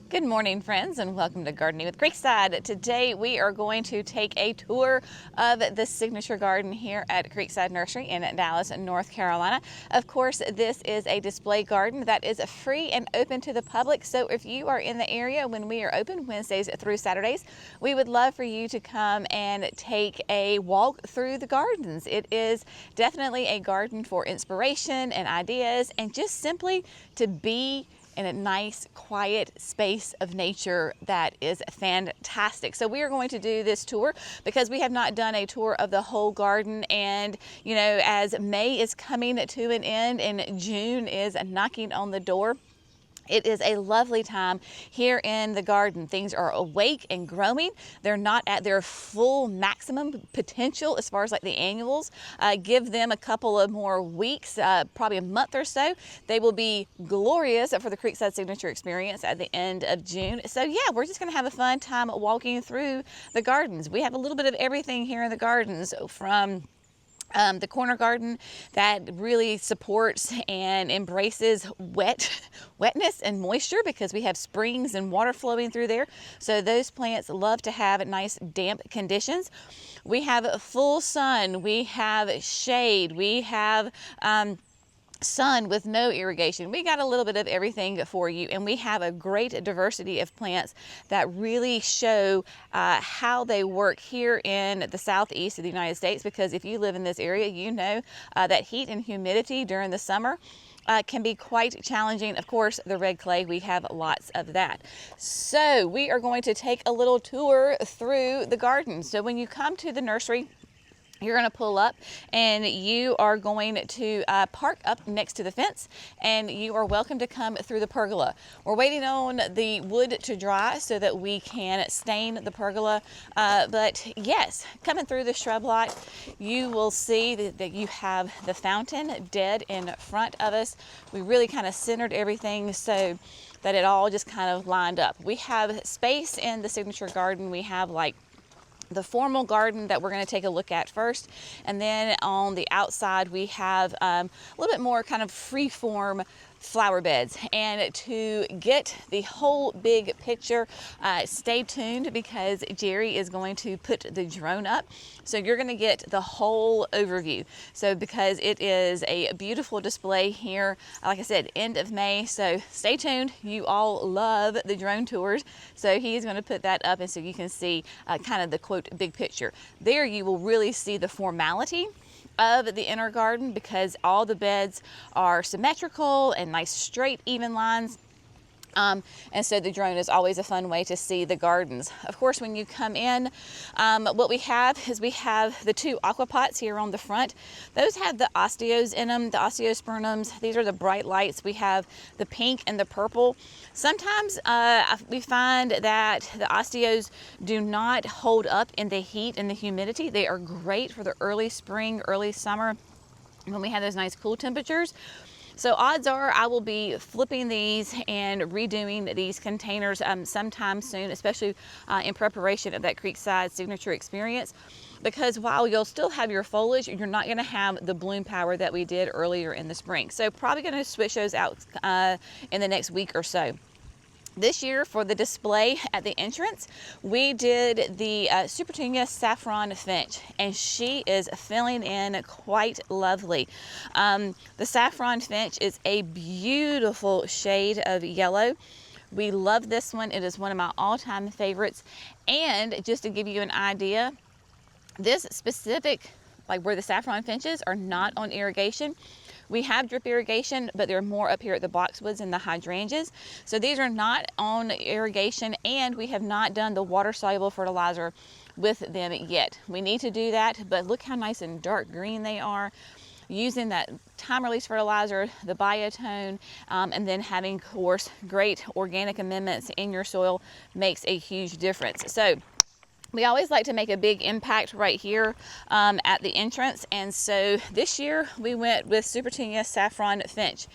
Good morning, friends, and welcome to Gardening with Creekside. Today we are going to take a tour of the signature garden here at Creekside Nursery in Dallas, North Carolina. Of course, this is a display garden that is free and open to the public. So if you are in the area when we are open Wednesdays through Saturdays, we would love for you to come and take a walk through the gardens. It is definitely a garden for inspiration and ideas, and just simply to be in a nice, quiet space of nature that is fantastic. So we are going to do this tour because we have not done a tour of the whole garden. And, you know, as May is coming to an end and June is knocking on the door, it is a lovely time here in the garden. Things are awake and growing. They're not at their full maximum potential as far as like the annuals. Give them a couple of more weeks, probably a month or so. They will be glorious for the Creekside Signature Experience at the end of June. So yeah, we're just gonna have a fun time walking through the gardens. We have a little bit of everything here in the gardens, from the corner garden that really supports and embraces wetness and moisture, because we have springs and water flowing through there. So those plants love to have nice damp conditions. We have full sun, we have shade, we have sun with no irrigation. We got a little bit of everything for you, and we have a great diversity of plants that really show how they work here in the southeast of the United States, because if you live in this area, you know that heat and humidity during the summer can be quite challenging. Of course, the red clay, we have lots of that. So we are going to take a little tour through the garden. So when you come to the nursery, you're going to pull up and you are going to park up next to the fence, and you are welcome to come through the pergola. We're waiting on the wood to dry so that we can stain the pergola. But yes, coming through the shrub lot, you will see that you have the fountain dead in front of us. We really kind of centered everything so that it all just kind of lined up. We have space in the signature garden. We have like the formal garden that we're going to take a look at first, and then on the outside we have a little bit more kind of free form flower beds. And to get the whole big picture, stay tuned, because Jerry is going to put the drone up, so you're going to get the whole overview. So because it is a beautiful display here, like I said, end of May, so stay tuned. You all love the drone tours, so he is going to put that up, and so you can see kind of the quote big picture. There you will really see the formality of the inner garden, because all the beds are symmetrical and nice straight even lines. And so the drone is always a fun way to see the gardens. Of course, when you come in, what we have is we have the two aqua pots here on the front. Those have the osteos in them, the osteospermums. These are the bright lights. We have the pink and the purple. Sometimes we find that the osteos do not hold up in the heat and the humidity. They are great for the early spring, early summer, when we have those nice cool temperatures. So odds are I will be flipping these and redoing these containers sometime soon, especially in preparation of that Creekside Signature Experience, because while you'll still have your foliage, you're not going to have the bloom power that we did earlier in the spring. So probably going to switch those out in the next week or so. This year, for the display at the entrance, we did the Supertunia Saffron Finch, and she is filling in quite lovely. The Saffron Finch is a beautiful shade of yellow. We love this one. It is one of my all-time favorites. And just to give you an idea, this specific, like where the saffron finches are not on irrigation, we have drip irrigation, but they're more up here at the boxwoods and the hydrangeas. So these are not on irrigation, and we have not done the water-soluble fertilizer with them yet. We need to do that, but look how nice and dark green they are. Using that time-release fertilizer, the biotone, and then having, of course, great organic amendments in your soil makes a huge difference. So we always like to make a big impact right here at the entrance, and so this year we went with Supertunia Saffron Finch.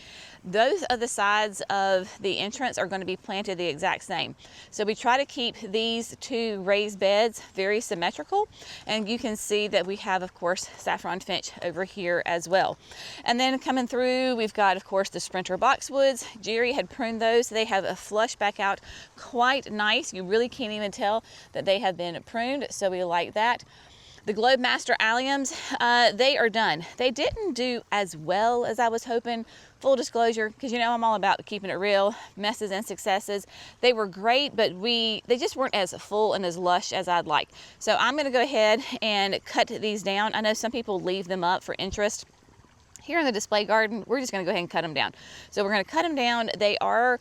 those other sides of the entrance are going to be planted the exact same. So we try to keep these two raised beds very symmetrical, and you can see that we have, of course, saffron finch over here as well. And then coming through, we've got, of course, the sprinter boxwoods. Jerry had pruned those. They have a flush back out quite nice. You really can't even tell that they have been pruned, so we like that. The Globe Master alliums, they are done. They didn't do as well as I was hoping. Full disclosure, because you know I'm all about keeping it real, messes and successes. They were great, but they just weren't as full and as lush as I'd like. So I'm going to go ahead and cut these down. I know some people leave them up for interest. Here in the display garden, we're just going to go ahead and cut them down. So we're going to cut them down. They are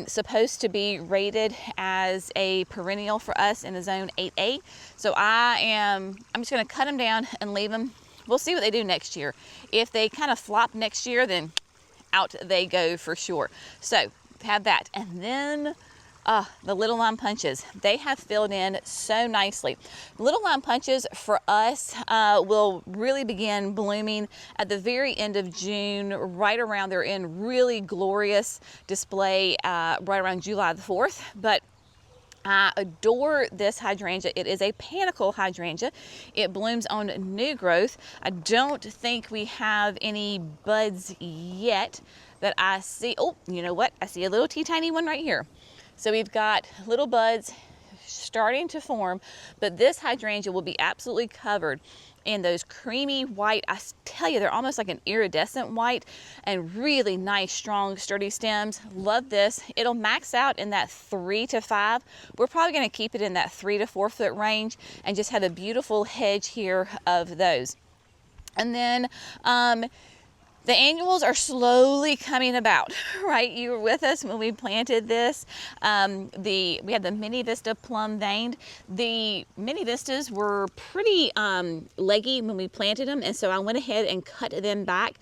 supposed to be rated as a perennial for us in the zone 8A. So I'm just going to cut them down and leave them. We'll see what they do next year. If they kind of flop next year, then out they go for sure. So have that. And then the little lime punches, they have filled in so nicely. Little lime punches for us will really begin blooming at the very end of June, right around, they're in really glorious display right around July the 4th. But I adore this hydrangea. It is a panicle hydrangea. It blooms on new growth. I don't think we have any buds yet that I see. Oh, you know what? I see a little teeny one right here. So we've got little buds starting to form, but this hydrangea will be absolutely covered in those creamy white, I tell you, they're almost like an iridescent white, and really nice, strong, sturdy stems. Love this. It'll max out in that 3 to 5. We're probably going to keep it in that 3 to 4 foot range and just have a beautiful hedge here of those. And then the annuals are slowly coming about, right? You were with us when we planted this. We had the Mini Vista plum veined. The Mini Vistas were pretty leggy when we planted them, and so I went ahead and cut them back.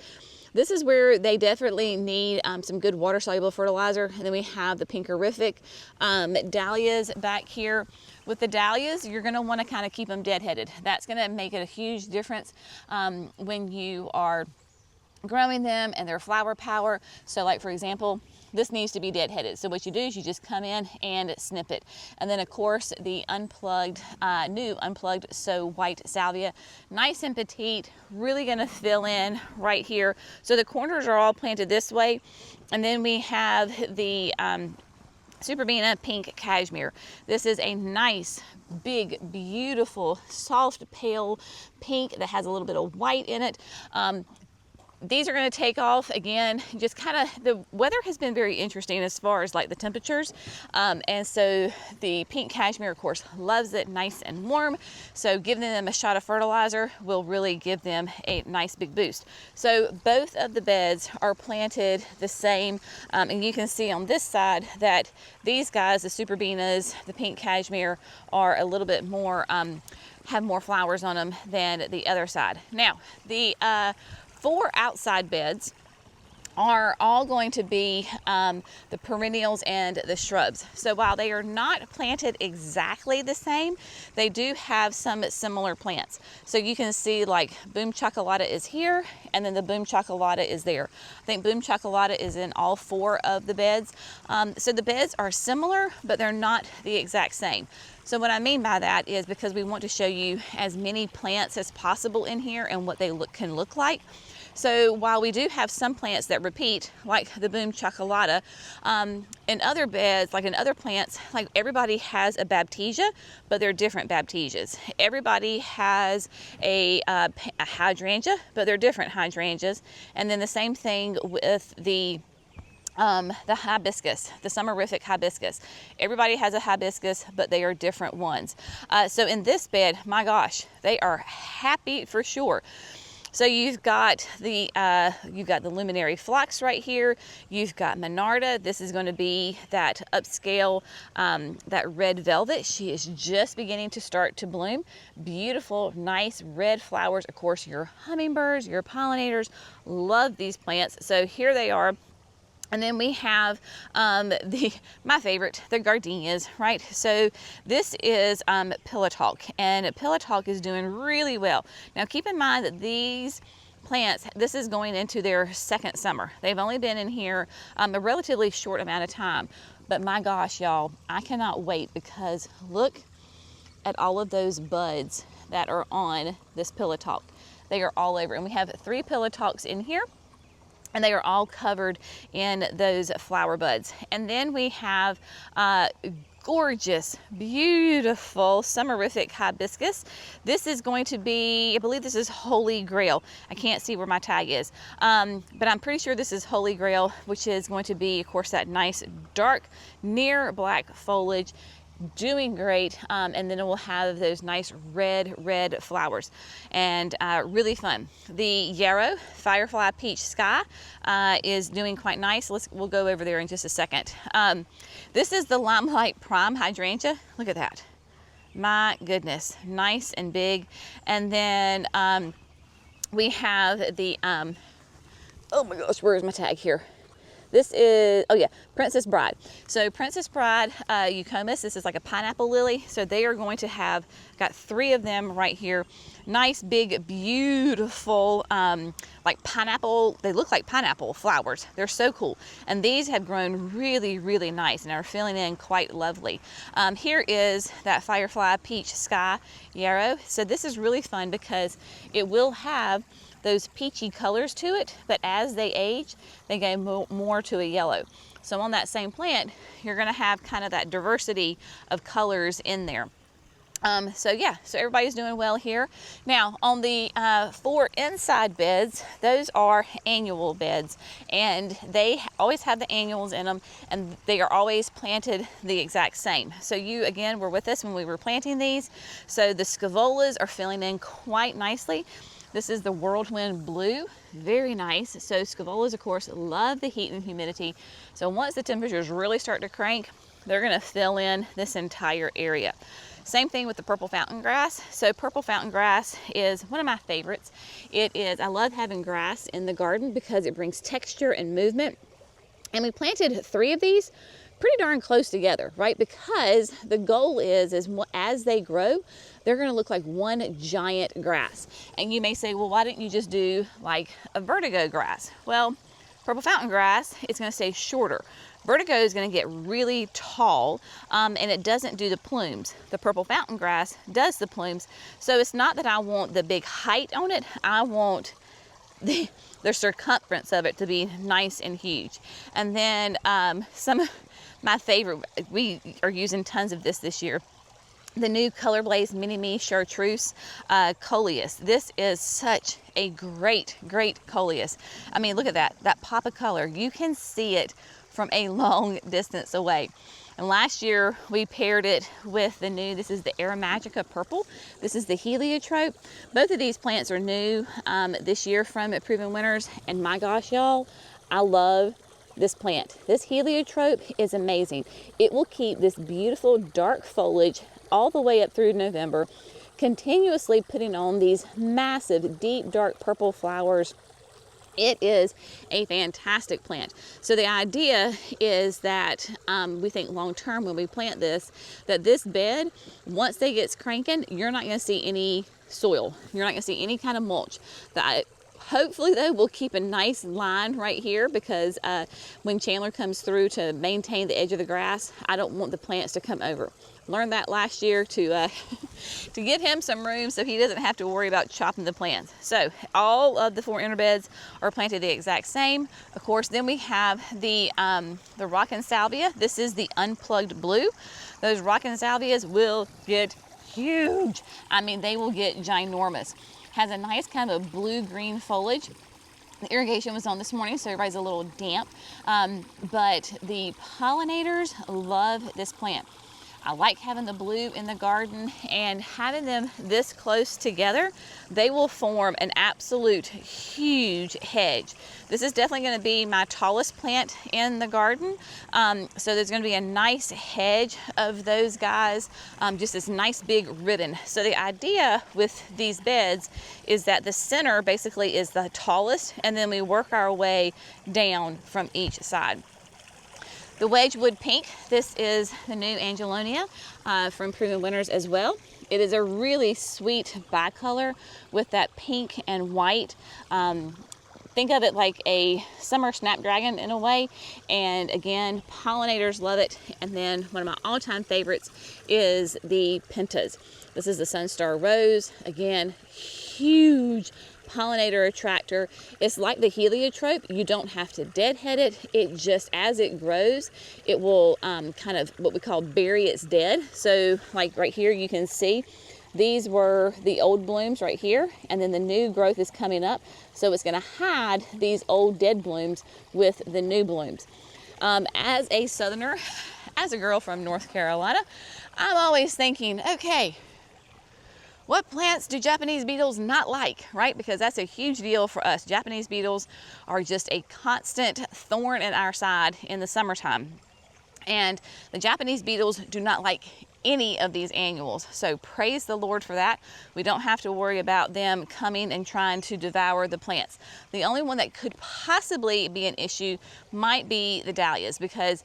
This is where they definitely need some good water-soluble fertilizer. And then we have the pinkerific dahlias back here. With the dahlias, you're going to want to kind of keep them deadheaded. That's going to make it a huge difference when you are growing them and their flower power. So like, for example, this needs to be deadheaded. So what you do is you just come in and snip it. And then of course the unplugged, new unplugged So White salvia, nice and petite, really gonna fill in right here. So the corners are all planted this way. And then we have the Superbena pink cashmere. This is a nice, big, beautiful, soft, pale pink that has a little bit of white in it. These are going to take off again. Just kind of, the weather has been very interesting as far as like the temperatures, and so the pink cashmere, of course, loves it nice and warm. So giving them a shot of fertilizer will really give them a nice big boost. So both of the beds are planted the same, and you can see on this side that these guys, the Superbenas, the pink cashmere, are a little bit more have more flowers on them than the other side. Now the 4 outside beds are all going to be the perennials and the shrubs. So while they are not planted exactly the same, they do have some similar plants. So you can see like Boom Chocolata is here, and then the Boom Chocolata is there. I think Boom Chocolata is in all 4 of the beds. So the beds are similar, but they're not the exact same. So what I mean by that is because we want to show you as many plants as possible in here and what they can look like. So while we do have some plants that repeat, like the Boom Chocolata, in other beds, like in other plants, like everybody has a baptisia, but they're different baptisias. Everybody has a hydrangea, but they're different hydrangeas. And then the same thing with the hibiscus, the summerific hibiscus. Everybody has a hibiscus, but they are different ones. So in this bed, my gosh, they are happy for sure. So you've got the luminary phlox right here. You've got Monarda. This is going to be that upscale, that red velvet. She is just beginning to start to bloom. Beautiful, nice red flowers. Of course, your hummingbirds, your pollinators love these plants. So here they are. And then we have my favorite, the gardenias, right? So this is Pillow Talk, and Pillow Talk is doing really well. Now keep in mind that these plants, this is going into their second summer. They've only been in here a relatively short amount of time. But my gosh, y'all, I cannot wait, because look at all of those buds that are on this pillow talk. They are all over. And we have 3 pillow talks in here, and they are all covered in those flower buds. And then we have gorgeous, beautiful, summerific hibiscus. This is going to be, I believe this is Holy Grail. I can't see where my tag is, but I'm pretty sure this is Holy Grail, which is going to be, of course, that nice dark near black foliage, doing great. And then it will have those nice red flowers, and really fun. The yarrow firefly peach sky is doing quite nice. We'll go over there in just a second. This is the limelight prime hydrangea. Look at that, my goodness, nice and big. And then we have the oh my gosh, where is my tag here? This is, oh yeah, Princess Bride. So Princess Bride eucomis, this is like a pineapple lily. So they are going to have, got 3 of them right here. Nice, big, beautiful, like pineapple, they look like pineapple flowers. They're so cool. And these have grown really nice and are filling in quite lovely. Here is that firefly peach sky yarrow. So this is really fun because it will have those peachy colors to it, but as they age, they go more to a yellow. So on that same plant, you're gonna have kind of that diversity of colors in there. So yeah, so everybody's doing well here. Now on the 4 inside beds, those are annual beds, and they always have the annuals in them, and they are always planted the exact same. So you, again, were with us when we were planting these. So the scaevolas are filling in quite nicely. This is the whirlwind blue, very nice. So scaevolas, of course, love the heat and humidity. So once the temperatures really start to crank, they're gonna fill in this entire area. Same thing with the purple fountain grass. So purple fountain grass is one of my favorites. I love having grass in the garden because it brings texture and movement. And we planted 3 of these pretty darn close together, right? Because the goal is as they grow, they're gonna look like one giant grass. And you may say, well, why didn't you just do like a vertigo grass? Well, purple fountain grass, it's gonna stay shorter. Vertigo is gonna get really tall, and it doesn't do the plumes. The purple fountain grass does the plumes. So it's not that I want the big height on it, I want the circumference of it to be nice and huge. And then some of my favorite, we are using tons of this year, the new Color Blaze Mini Me Chartreuse coleus. This is such a great coleus. I mean, look at that pop of color. You can see it from a long distance away. And last year we paired it with the new, this is the Aromagica purple. This is the heliotrope. Both of these plants are new this year from Proven Winners. And my gosh, y'all, I love this plant. This heliotrope is amazing. It will keep this beautiful dark foliage all the way up through November, continuously putting on these massive, deep, dark purple flowers. It is a fantastic plant. So the idea is that we think long term when we plant this, that this bed, once they get cranking, you're not going to see any soil. You're not going to see any kind of mulch. Hopefully though, we'll keep a nice line right here because when Chandler comes through to maintain the edge of the grass, I don't want the plants to come over. Learned that last year to give him some room so he doesn't have to worry about chopping the plants. So all of the 4 inner beds are planted the exact same. Of course, then we have the rockin' salvia. This is the unplugged blue. Those rockin' salvias will get huge. I mean, they will get ginormous. Has a nice kind of blue-green foliage. The irrigation was on this morning, so everybody's a little damp. But the pollinators love this plant. I like having the blue in the garden, and having them this close together, they will form an absolute huge hedge. This is definitely going to be my tallest plant in the garden. So there's going to be a nice hedge of those guys, just this nice big ribbon. So the idea with these beds is that the center basically is the tallest, and then we work our way down from each side. The Wedgewood Pink, this is the new Angelonia from Proven Winners as well. It is a really sweet bicolor with that pink and white. Think of it like a summer snapdragon in a way. And again, pollinators love it. And then one of my all-time favorites is the pentas. This is the Sunstar Rose. Again, huge pollinator attractor. It's like the heliotrope. You don't have to deadhead it. It just, as it grows, it will kind of what we call bury its dead. So like right here, you can see these were the old blooms right here, and then the new growth is coming up. So it's going to hide these old dead blooms with the new blooms. As a southerner, as a girl from North Carolina, I'm always thinking, okay, what plants do Japanese beetles not like, right? Because that's a huge deal for us. Japanese beetles are just a constant thorn in our side in the summertime. And the Japanese beetles do not like any of these annuals. So praise the Lord for that. We don't have to worry about them coming and trying to devour the plants. The only one that could possibly be an issue might be the dahlias, because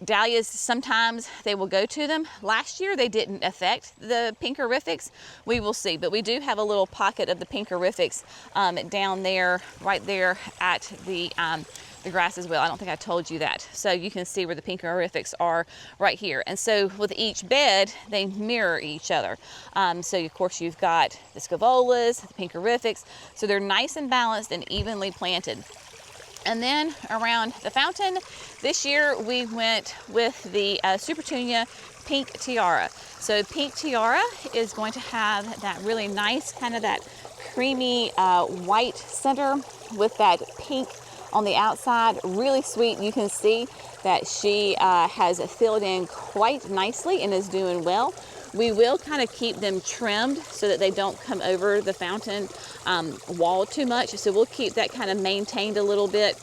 dahlias, sometimes they will go to them. Last year they didn't affect the pinkerifics. We will see, but we do have a little pocket of the pinkerifics down there, right there at the grass as well. I don't think I told you that. So you can see where the pinkerifics are right here. And so with each bed, they mirror each other. So of course you've got the scaevolas, the pinkerifics. So they're nice and balanced and evenly planted. And then around the fountain, this year we went with the Supertunia Pink Tiara. So Pink Tiara is going to have that really nice kind of that creamy white center with that pink on the outside. Really sweet. You can see that she has filled in quite nicely and is doing well. We will kind of keep them trimmed so that they don't come over the fountain wall too much. So we'll keep that kind of maintained a little bit.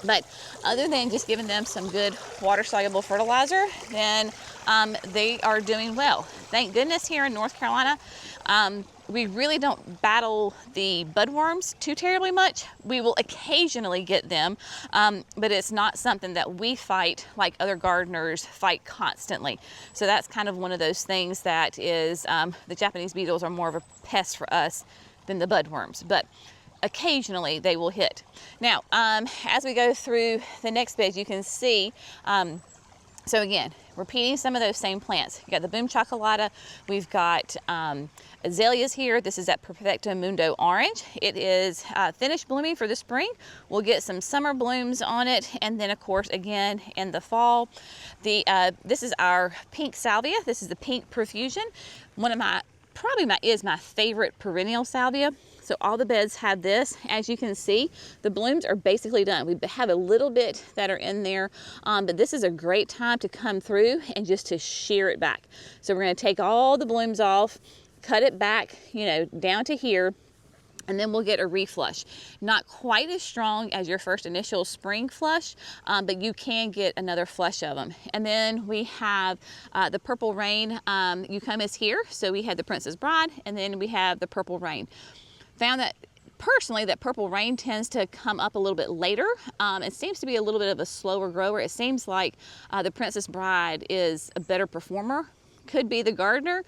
But other than just giving them some good water-soluble fertilizer, then they are doing well. Thank goodness here in North Carolina, we really don't battle the budworms too terribly much. We will occasionally get them, but it's not something that we fight like other gardeners fight constantly. So that's kind of one of those things that is, the Japanese beetles are more of a pest for us than the budworms, but occasionally they will hit. Now, as we go through the next bed, you can see, so again, repeating some of those same plants. You got the Boom Chocolata, we've got azaleas here. This is that Perfecto Mundo orange. It is finished blooming for the spring. We'll get some summer blooms on it, and then of course again in the fall. This is our pink salvia. This is the pink profusion. One of my is my favorite perennial salvia. So all the beds have this. As you can see, the blooms are basically done. We have a little bit that are in there, but this is a great time to come through and just to shear it back. So we're going to take all the blooms off, cut it back, you know, down to here, and then we'll get a reflush. Not quite as strong as your first initial spring flush, but you can get another flush of them. And then we have the Purple Rain Eucomis here. So we had the Princess Bride, and then we have the Purple Rain. Found that personally that Purple Rain tends to come up a little bit later. It seems to be a little bit of a slower grower. It seems like the Princess Bride is a better performer. Could be the gardener,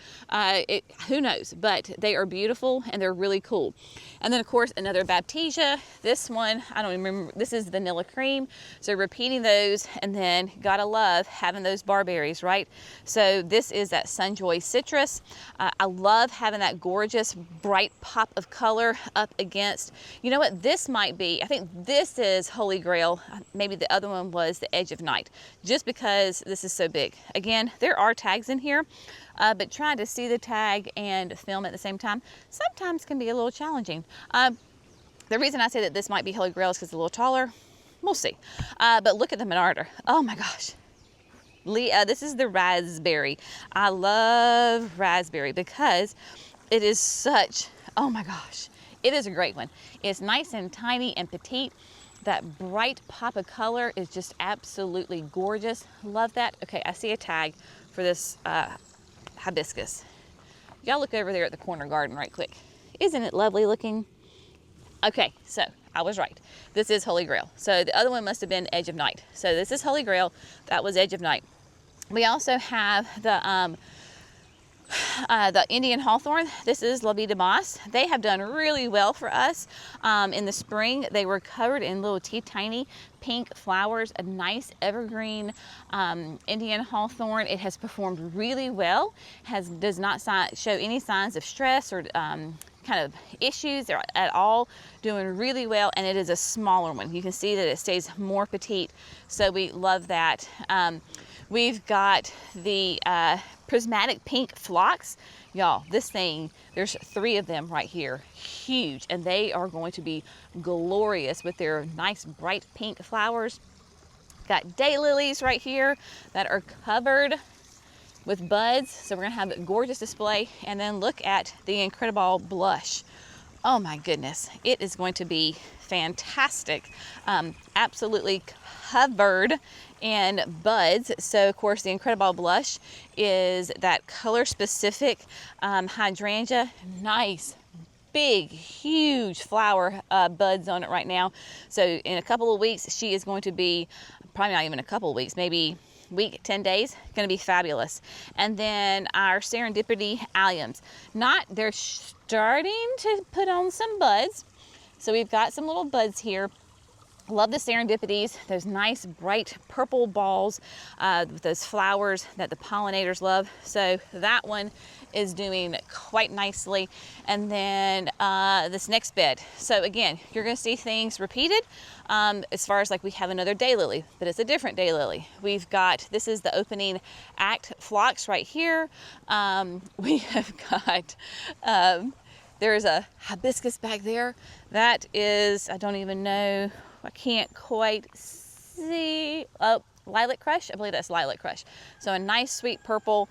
who knows, but they are beautiful and they're really cool. And then of course another Baptisia. This one, I don't even remember, this is Vanilla Cream. So repeating those, and then gotta love having those barberries, right? So this is that Sunjoy Citrus. I love having that gorgeous bright pop of color up against, you know what, this might be, I think this is Holy Grail. Maybe the other one was the Edge of Night, just because this is so big. Again, there are tags in here, but trying to see the tag and film at the same time sometimes can be a little challenging. The reason I say that this might be Holy Grail is because it's a little taller. We'll see. But look at the Monarda. Oh my gosh. This is the raspberry. I love raspberry because it is such, oh my gosh, it is a great one. It's nice and tiny and petite. That bright pop of color is just absolutely gorgeous. Love that. Okay, I see a tag for this hibiscus. Y'all look over there at the corner garden right quick. Isn't it lovely looking? Okay, so I was right. This is Holy Grail. So the other one must have been Edge of Night. So this is Holy Grail. That was Edge of Night. We also have the The Indian hawthorn, this is La Vida Moss. They have done really well for us. In the spring, they were covered in little tiny pink flowers, a nice evergreen Indian hawthorn. It has performed really well, does not show any signs of stress or kind of issues at all, doing really well, and it is a smaller one. You can see that it stays more petite, so we love that. We've got the prismatic pink phlox. Y'all, this thing, there's 3 of them right here, huge, and they are going to be glorious with their nice bright pink flowers. Got daylilies right here that are covered with buds, so we're gonna have a gorgeous display. And then look at the incredible blush. Oh my goodness, it is going to be fantastic. Absolutely covered in buds. So of course the incredible blush is that color specific hydrangea. Nice big huge flower buds on it right now. So in a couple of weeks she is going to be, probably not even a couple of weeks, maybe week, 10 days, going to be fabulous. And then our serendipity alliums, they're starting to put on some buds. So we've got some little buds here. Love the serendipities, those nice bright purple balls with those flowers that the pollinators love. So that one is doing quite nicely. And then this next bed. So again, you're going to see things repeated as far as like we have another daylily, but it's a different daylily. We've got, this is the opening act phlox right here. We have got, there's a hibiscus back there. That is, I don't even know, I can't quite see. Oh, lilac crush, I believe that's lilac crush. So a nice sweet purple.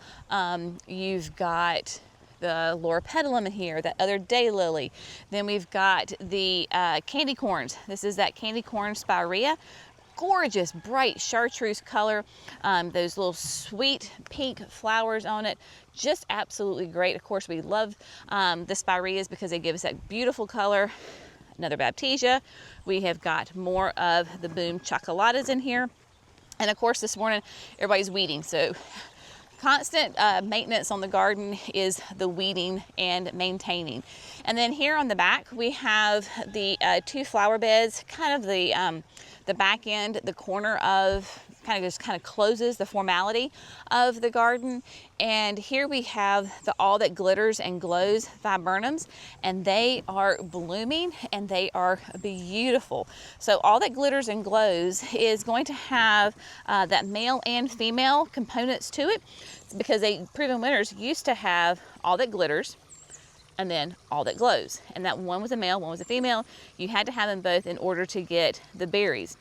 You've got the loropetalum in here, that other daylily. Then we've got the candy corns. This is that candy corn spirea. Gorgeous, bright chartreuse color. Those little sweet pink flowers on it. Just absolutely great. Of course, we love the spireas because they give us that beautiful color. Another baptisia. We have got more of the boom chocolatas in here. And of course, this morning, everybody's weeding. So constant maintenance on the garden is the weeding and maintaining. And then here on the back, we have the 2 flower beds, kind of the back end, the corner of, kind of closes the formality of the garden. And here we have the All That Glitters and Glows viburnums, and they are blooming and they are beautiful. So All That Glitters and Glows is going to have that male and female components to it, because previous winners used to have All That Glitters and then All That Glows, and that one was a male, one was a female. You had to have them both in order to get the berries.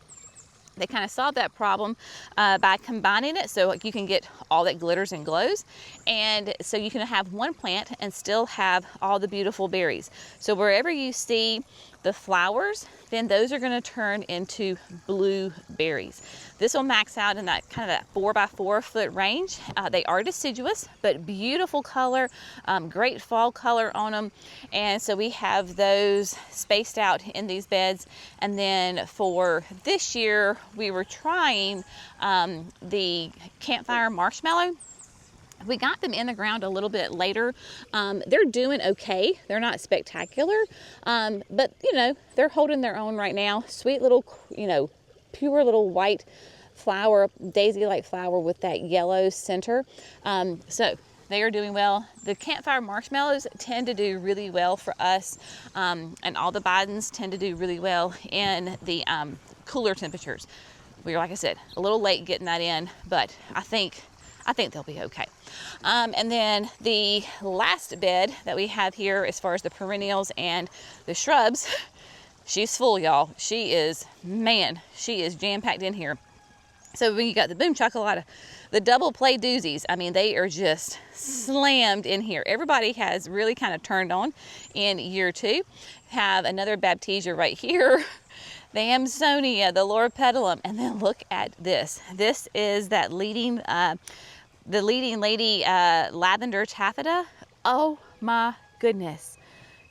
They kind of solved that problem by combining it, so you can get All That Glitters and Glows, and so you can have one plant and still have all the beautiful berries. So wherever you see the flowers, then those are going to turn into blue berries. This will max out in that kind of that 4 by 4 foot range. They are deciduous, but beautiful color, great fall color on them. And so we have those spaced out in these beds. And then for this year, we were trying the campfire marshmallow. We got them in the ground a little bit later. They're doing okay. They're not spectacular, but you know, they're holding their own right now. Sweet little, you know, pure little white flower, daisy-like flower with that yellow center. So they are doing well. The campfire marshmallows tend to do really well for us, and all the Bidens tend to do really well in the cooler temperatures. We are, like I said, a little late getting that in, but I think they'll be okay. And then the last bed that we have here, as far as the perennials and the shrubs, she's full, y'all. She is jam-packed in here. So when you got the boom chocolata, the double play doozies, I mean, they are just slammed in here. Everybody has really kind of turned on in year 2. Have another baptisia right here. The Amsonia, the loropetalum, and then look at this. This is that leading lady lavender taffeta. Oh my goodness,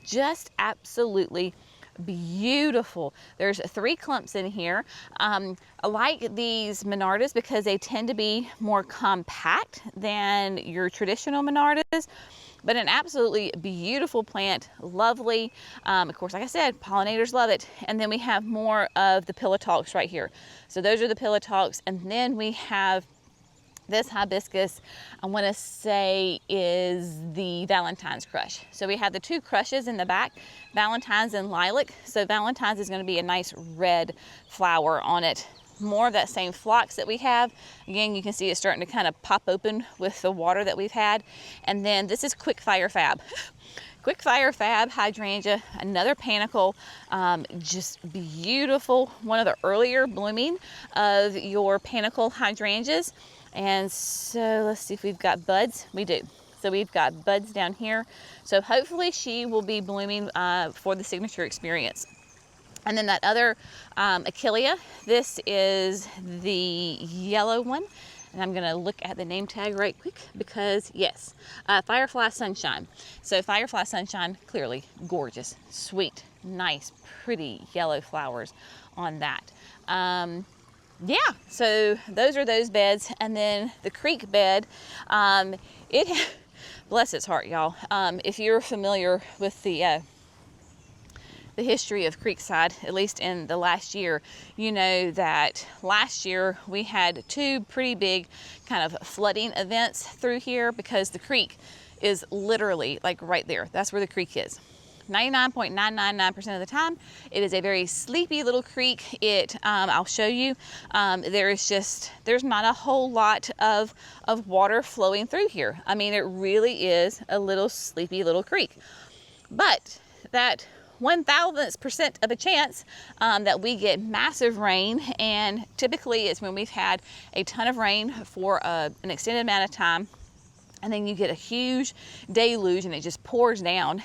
just absolutely beautiful. There's 3 clumps in here. I like these Monardas because they tend to be more compact than your traditional Monardas, but an absolutely beautiful plant, lovely. Of course, like I said, pollinators love it. And then we have more of the Pillow Talks right here. So those are the Pillow Talks, and then we have this hibiscus, I want to say is the Valentine's Crush. So we have the 2 crushes in the back, Valentine's and Lilac. So Valentine's is going to be a nice red flower on it. More of that same phlox that we have. Again, you can see it's starting to kind of pop open with the water that we've had. And then this is Quickfire Fab. Quickfire Fab hydrangea, another panicle, just beautiful. One of the earlier blooming of your panicle hydrangeas. And so let's see if we've got buds. We do. So we've got buds down here. So hopefully she will be blooming for the signature experience. And then that other Achillea, this is the yellow one. And I'm gonna look at the name tag right quick because yes, Firefly Sunshine. So Firefly Sunshine, clearly gorgeous, sweet, nice, pretty yellow flowers on that. Yeah, so those are those beds. And then the creek bed, bless its heart, y'all. If you're familiar with the history of Creekside, at least in the last year, you know that last year we had 2 pretty big kind of flooding events through here because the creek is literally like right there. That's where the creek is. 99.999% of the time, it is a very sleepy little creek. I'll show you, there's not a whole lot of water flowing through here. I mean, it really is a little sleepy little creek. But that 1,000th% of a chance that we get massive rain, and typically it's when we've had a ton of rain for an extended amount of time, and then you get a huge deluge and it just pours down.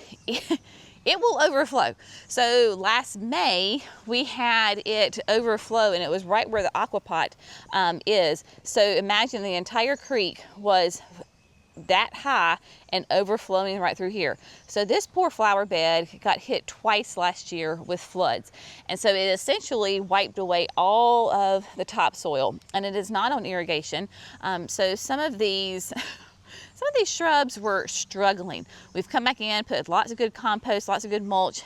It will overflow. So last May, we had it overflow, and it was right where the aquapot is. So imagine the entire creek was that high and overflowing right through here. So this poor flower bed got hit twice last year with floods. And so it essentially wiped away all of the topsoil, and it is not on irrigation. So some of these shrubs were struggling. We've come back in, put lots of good compost, lots of good mulch.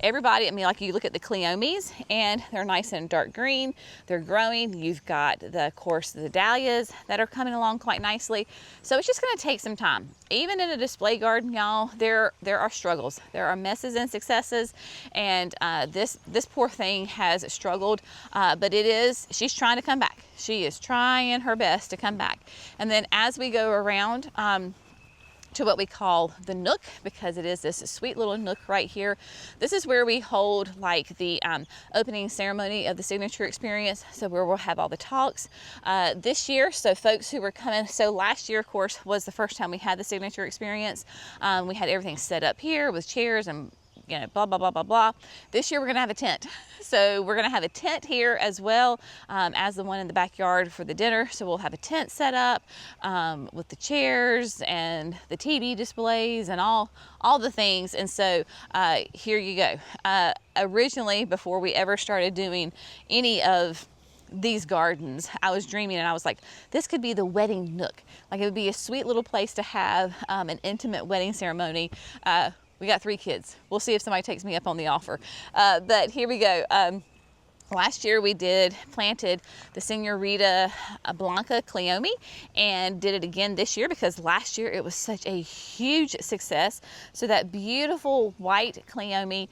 Everybody, I mean, like you look at the cleomes and they're nice and dark green. They're growing. You've got of course, the dahlias that are coming along quite nicely. So it's just gonna take some time. Even in a display garden, y'all, there are struggles. There are messes and successes. And this poor thing has struggled, but she's trying to come back. She is trying her best to come back. And then as we go around to what we call the nook, because it is this sweet little nook right here. This is where we hold like the opening ceremony of the signature experience. So where we'll have all the talks this year. So folks who were coming, so last year, of course, was the first time we had the signature experience. We had everything set up here with chairs and blah, blah, blah, blah, blah. This year we're gonna have a tent. So we're gonna have a tent here as well as the one in the backyard for the dinner. So we'll have a tent set up with the chairs and the TV displays and all the things. And so here you go. Originally, before we ever started doing any of these gardens, I was dreaming and I was like, this could be the wedding nook. Like it would be a sweet little place to have an intimate wedding ceremony. We got 3 kids. We'll see if somebody takes me up on the offer. But here we go. Last year we planted the Senorita Blanca Cleome and did it again this year because last year it was such a huge success. So that beautiful white Cleome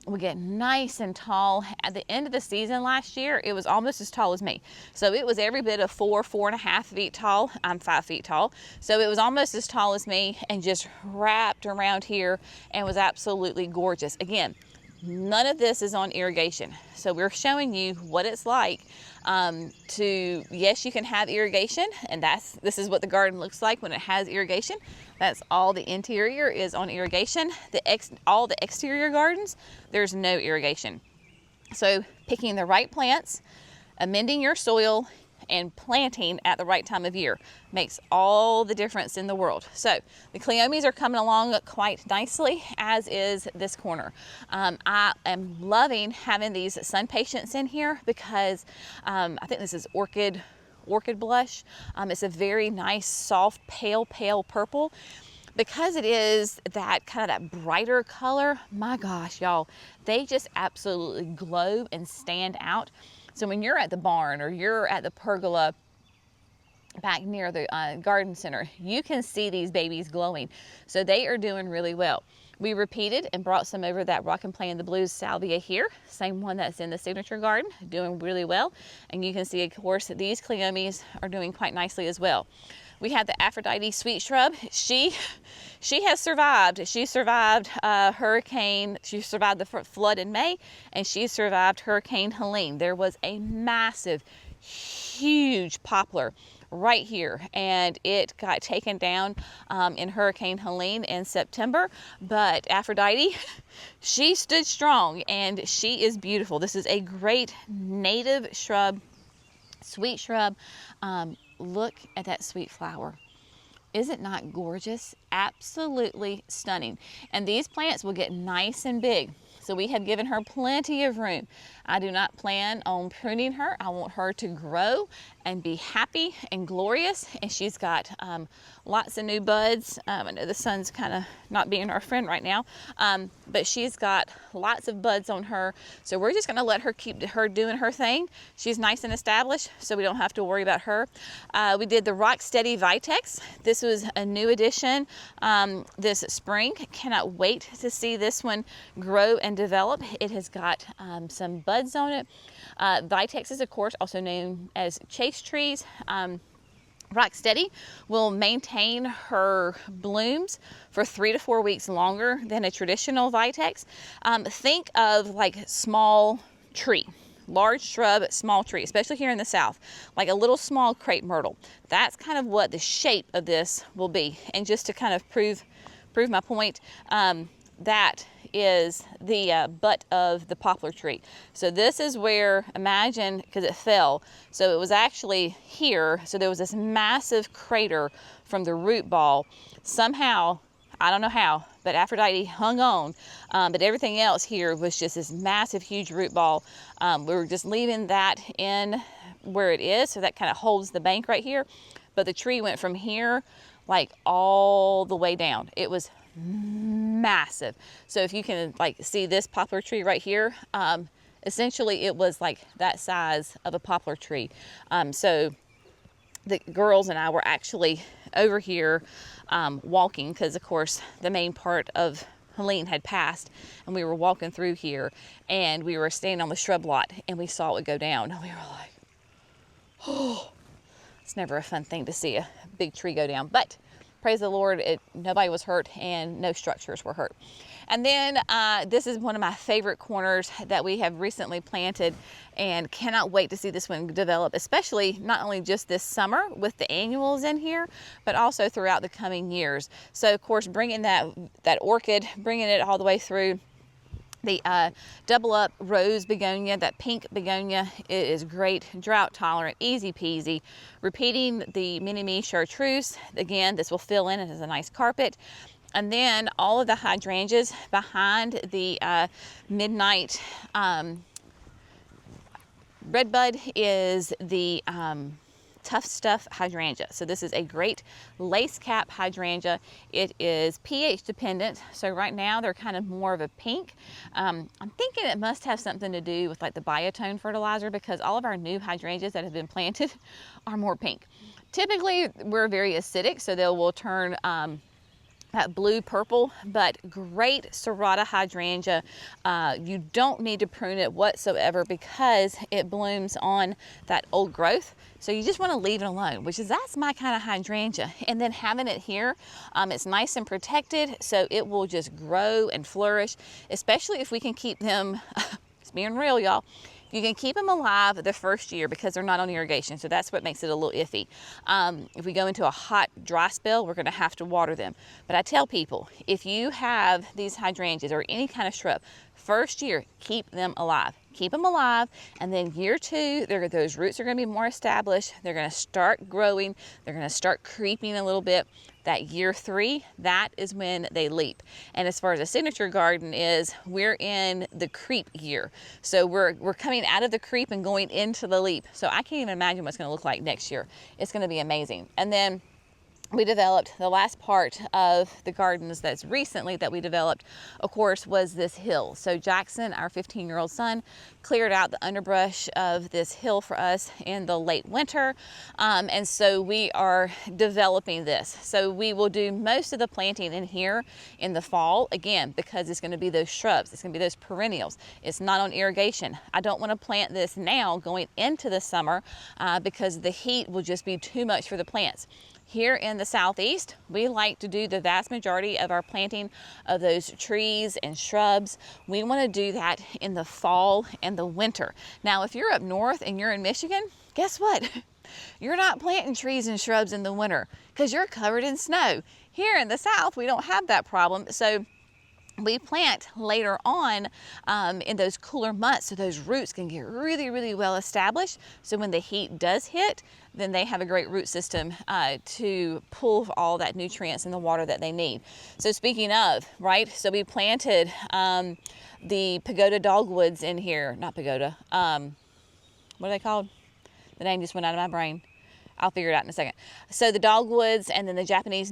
will get nice and tall. At the end of the season last year, it was almost as tall as me. So it was every bit of 4.5 feet tall. I'm 5 feet tall. So it was almost as tall as me and just wrapped around here and was absolutely gorgeous. Again, none of this is on irrigation. So we're showing you what it's like yes, you can have irrigation, and this is what the garden looks like when it has irrigation. That's all the interior is on irrigation. All the exterior gardens, there's no irrigation. So picking the right plants, amending your soil, and planting at the right time of year makes all the difference in the world. So the cleomes are coming along quite nicely, as is this corner. I am loving having these sun patients in here because I think this is orchid blush. It's a very nice, soft, pale purple. Because it is that kind of that brighter color, my gosh, y'all, they just absolutely glow and stand out. So when you're at the barn or you're at the pergola back near the garden center, you can see these babies glowing. So they are doing really well. We repeated and brought some over that Rockin' Playin' the Blues salvia here, same one that's in the signature garden, doing really well. And you can see, of course, that these cleomes are doing quite nicely as well. We had the Aphrodite sweet shrub. She has survived. She survived hurricane. She survived the flood in May, and she survived Hurricane Helene. There was a massive, huge poplar right here, and it got taken down in Hurricane Helene in September. But Aphrodite, she stood strong, and she is beautiful. This is a great native shrub, sweet shrub. Look at that sweet flower. Is it not gorgeous? Absolutely stunning. And these plants will get nice and big. So we have given her plenty of room. I do not plan on pruning her. I want her to grow and be happy and glorious. And she's got lots of new buds. I know the sun's kind of not being our friend right now, but she's got lots of buds on her. So we're just gonna let her keep her doing her thing. She's nice and established, so we don't have to worry about her. We did the Rock Steady Vitex. This was a new addition this spring. Cannot wait to see this one grow and develop. It has got some buds on it. Vitex is, of course, also known as chase trees. Rock Steady will maintain her blooms for 3 to 4 weeks longer than a traditional Vitex. Think of like small tree, large shrub, small tree, especially here in the South, like a little small crepe myrtle. That's kind of what the shape of this will be. And just to kind of prove my point, that is the butt of the poplar tree. So this is where, imagine, because it fell, so it was actually here, so there was this massive crater from the root ball. Somehow, I don't know how, but Aphrodite hung on, but everything else here was just this massive, huge root ball. We were just leaving that in where it is, so that kind of holds the bank right here, but the tree went from here like all the way down. It was massive. So if you can like see this poplar tree right here, essentially it was like that size of a poplar tree. So the girls and I were actually over here walking, because of course the main part of Helene had passed, and we were walking through here, and we were standing on the shrub lot, and we saw it go down, and we were like, oh, it's never a fun thing to see a big tree go down. But praise the Lord, nobody was hurt and no structures were hurt. And then this is one of my favorite corners that we have recently planted, and cannot wait to see this one develop, especially not only just this summer with the annuals in here, but also throughout the coming years. So of course, bringing that orchid, bringing it all the way through. The double up rose begonia, that pink begonia, it is great, drought tolerant, easy peasy. Repeating the mini-me chartreuse, again, this will fill in, it has a nice carpet. And then all of the hydrangeas behind the midnight redbud is the Tough Stuff hydrangea. So this is a great lace cap hydrangea. It is pH dependent, so right now they're kind of more of a pink. I'm thinking it must have something to do with like the biotone fertilizer, because all of our new hydrangeas that have been planted are more pink. Typically we're very acidic, so they will turn that blue purple, but great serrata hydrangea. You don't need to prune it whatsoever because it blooms on that old growth. So you just want to leave it alone, that's my kind of hydrangea. And then having it here, it's nice and protected, so it will just grow and flourish, especially if we can keep them, it's being real, y'all. You can keep them alive the first year because they're not on irrigation, so that's what makes it a little iffy. If we go into a hot, dry spell, we're gonna have to water them. But I tell people, if you have these hydrangeas or any kind of shrub, first year, keep them alive. keep them alive, and then year 2, those roots are going to be more established. They're going to start growing. They're going to start creeping a little bit. That year 3, that is when they leap. And as far as a signature garden is, we're in the creep year. So we're coming out of the creep and going into the leap. So I can't even imagine what it's going to look like next year. It's going to be amazing. And then we developed the last part of the gardens that's recently that we developed, of course, was this hill. So Jackson, our 15-year-old son, cleared out the underbrush of this hill for us in the late winter. And so we are developing this. So we will do most of the planting in here in the fall, again, because it's going to be those shrubs. It's going to be those perennials. It's not on irrigation. I don't want to plant this now going into the summer because the heat will just be too much for the plants. Here in the southeast, we like to do the vast majority of our planting of those trees and shrubs. We want to do that in the fall and the winter. Now, if you're up north and you're in Michigan, guess what? You're not planting trees and shrubs in the winter because you're covered in snow. Here in the south, we don't have that problem. So we plant later on in those cooler months so those roots can get really, really well established. So when the heat does hit, then they have a great root system to pull all that nutrients and the water that they need. So speaking of, right, so we planted the pagoda dogwoods in here, not pagoda, what are they called? The name just went out of my brain. I'll figure it out in a second. So the dogwoods and then the Japanese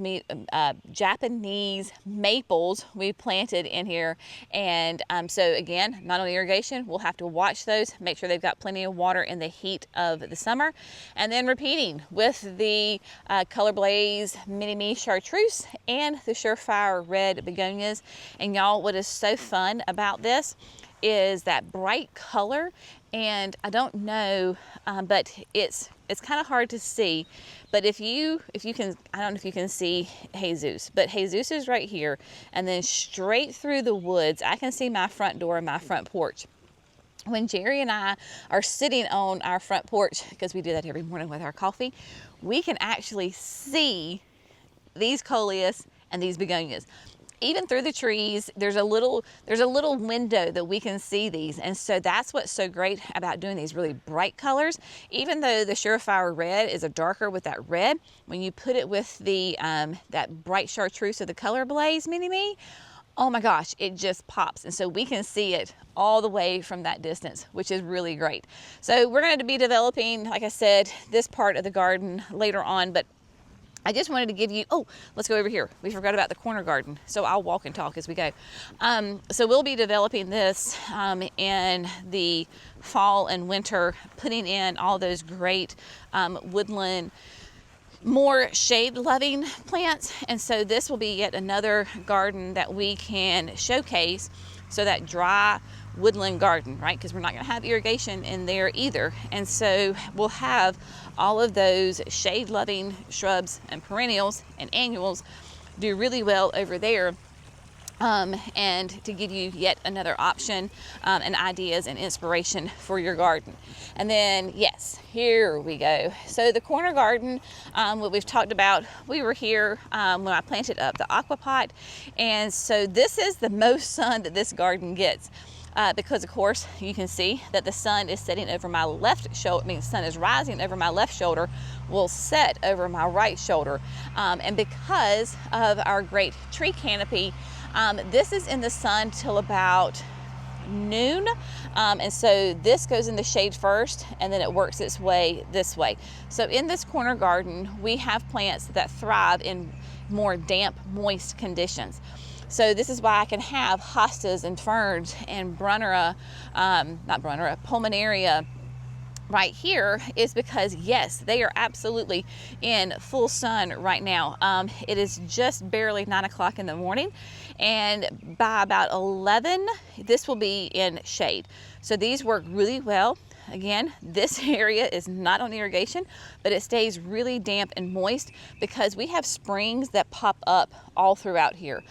maples we planted in here. And so again, not on irrigation, we'll have to watch those, make sure they've got plenty of water in the heat of the summer. And then repeating with the Color Blaze Mini-Me Chartreuse and the Surefire Red Begonias. And y'all, what is so fun about this is that bright color. And I don't know, but it's kind of hard to see, but if you can, I don't know if you can see Jesus, but Jesus is right here, and then straight through the woods, I can see my front door and my front porch. When Jerry and I are sitting on our front porch, because we do that every morning with our coffee, we can actually see these coleus and these begonias. Even through the trees, there's a little window that we can see these. And so that's what's so great about doing these really bright colors. Even though the Surefire Red is a darker with that red, when you put it with the that bright chartreuse of the Color Blaze Mini-Me, oh my gosh, it just pops. And so we can see it all the way from that distance, which is really great. So we're going to be developing, like I said, this part of the garden later on, but I just wanted to give you, oh, let's go over here. We forgot about the corner garden, so I'll walk and talk as we go. So we'll be developing this in the fall and winter, putting in all those great woodland, more shade-loving plants. And so this will be yet another garden that we can showcase. So that dry woodland garden, right? Because we're not going to have irrigation in there either. And so we'll have all of those shade-loving shrubs and perennials and annuals do really well over there. And to give you yet another option and ideas and inspiration for your garden. And then, yes, here we go. So the corner garden, what we've talked about, we were here when I planted up the aquapot. And so this is the most sun that this garden gets. Because of course you can see that the sun is setting over my left shoulder, the sun is rising over my left shoulder, will set over my right shoulder. And because of our great tree canopy, this is in the sun till about noon. And so this goes in the shade first and then it works its way this way. So in this corner garden, we have plants that thrive in more damp, moist conditions. So this is why I can have hostas and ferns and pulmonaria right here, is because yes, they are absolutely in full sun right now. It is just barely 9 o'clock in the morning, and by about 11, this will be in shade. So these work really well. Again, this area is not on irrigation, but it stays really damp and moist because we have springs that pop up all throughout here.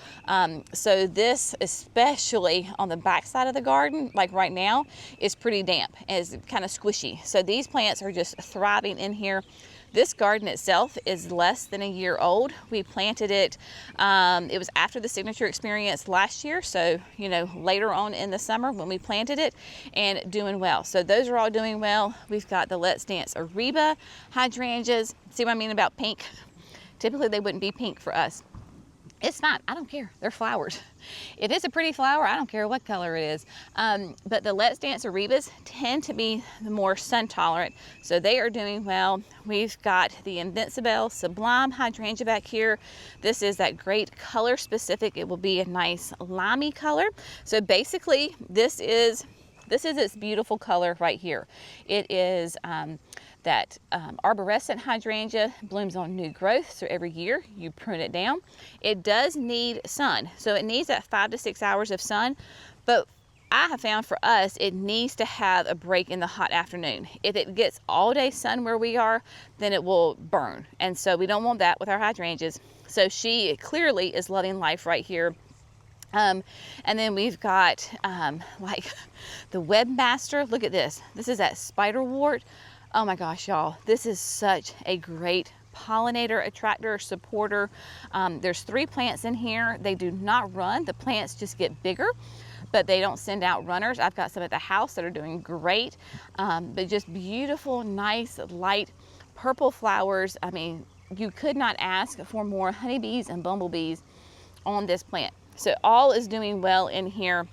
So this, especially on the back side of the garden, like right now, is pretty damp and is kind of squishy. So these plants are just thriving in here. This garden itself is less than a year old. We planted it, it was after the signature experience last year, so you know, later on in the summer when we planted it, and doing well. So those are all doing well. We've got the Let's Dance Ariba hydrangeas. See what I mean about pink? Typically they wouldn't be pink for us. It's not, I don't care, they're flowers. If it's a pretty flower, I don't care what color it is. But the Let's Dance Aribas tend to be the more sun tolerant, so they are doing well. We've got the Invincible Sublime hydrangea back here. This is that great color specific. It will be a nice limey color. So basically this is its beautiful color right here. It is that arborescent hydrangea, blooms on new growth, so every year you prune it down. It does need sun, so it needs that 5 to 6 hours of sun, but I have found for us it needs to have a break in the hot afternoon. If it gets all day sun where we are, then it will burn, and so we don't want that with our hydrangeas. So she clearly is loving life right here. And then we've got like the Webmaster. Look at this. This is that spiderwort. Oh my gosh, y'all, this is such a great pollinator, attractor, supporter. There's 3 plants in here. They do not run. The plants just get bigger, but they don't send out runners. I've got some at the house that are doing great, but just beautiful, nice, light purple flowers. I mean, you could not ask for more honeybees and bumblebees on this plant. So all is doing well in here.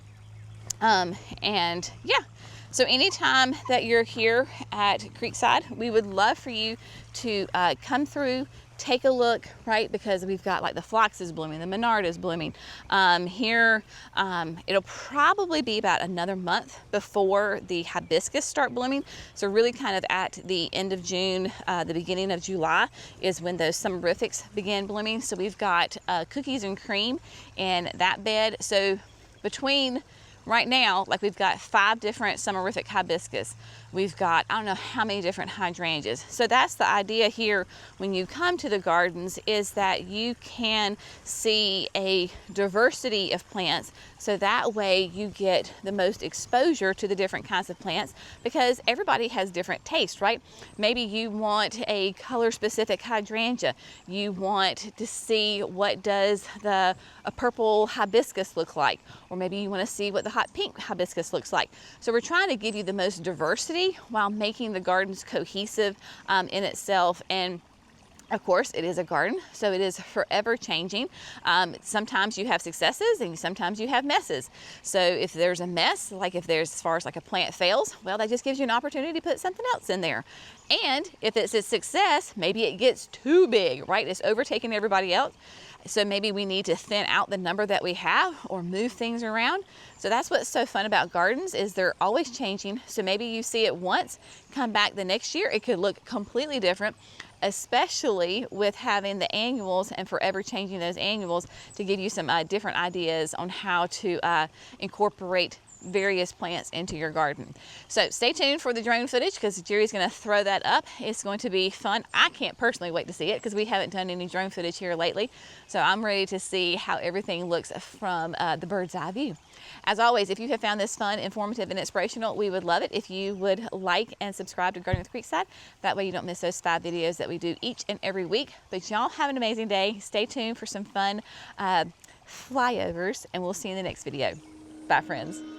And yeah, so anytime that you're here at Creekside, we would love for you to come through, take a look, right? Because we've got like the phlox is blooming, the Menard is blooming. Here, it'll probably be about another month before the hibiscus start blooming. So really kind of at the end of June, the beginning of July is when those summerifics begin blooming. So we've got cookies and cream in that bed. So between right now, like we've got 5 different summerific hibiscus. We've got, I don't know how many different hydrangeas. So that's the idea here when you come to the gardens, is that you can see a diversity of plants. So that way you get the most exposure to the different kinds of plants, because everybody has different tastes, right? Maybe you want a color specific hydrangea. You want to see what does a purple hibiscus look like, or maybe you want to see what the hot pink hibiscus looks like. So we're trying to give you the most diversity while making the gardens cohesive in itself. And of course, it is a garden, so it is forever changing. Sometimes you have successes and sometimes you have messes. So if there's a mess, like if there's, as far as like a plant fails, well, that just gives you an opportunity to put something else in there. And if it's a success, maybe it gets too big, right? It's overtaking everybody else. So maybe we need to thin out the number that we have or move things around. So that's what's so fun about gardens, is they're always changing. So maybe you see it once, come back the next year, it could look completely different, especially with having the annuals and forever changing those annuals to give you some different ideas on how to incorporate various plants into your garden. So stay tuned for the drone footage, because Jerry's going to throw that up. It's going to be fun. I can't personally wait to see it because we haven't done any drone footage here lately. So I'm ready to see how everything looks from the bird's eye view. As always, if you have found this fun, informative, and inspirational, we would love it if you would like and subscribe to Gardening with Creekside. That way you don't miss those 5 videos that we do each and every week. But y'all have an amazing day. Stay tuned for some fun flyovers, and we'll see you in the next video. Bye, friends.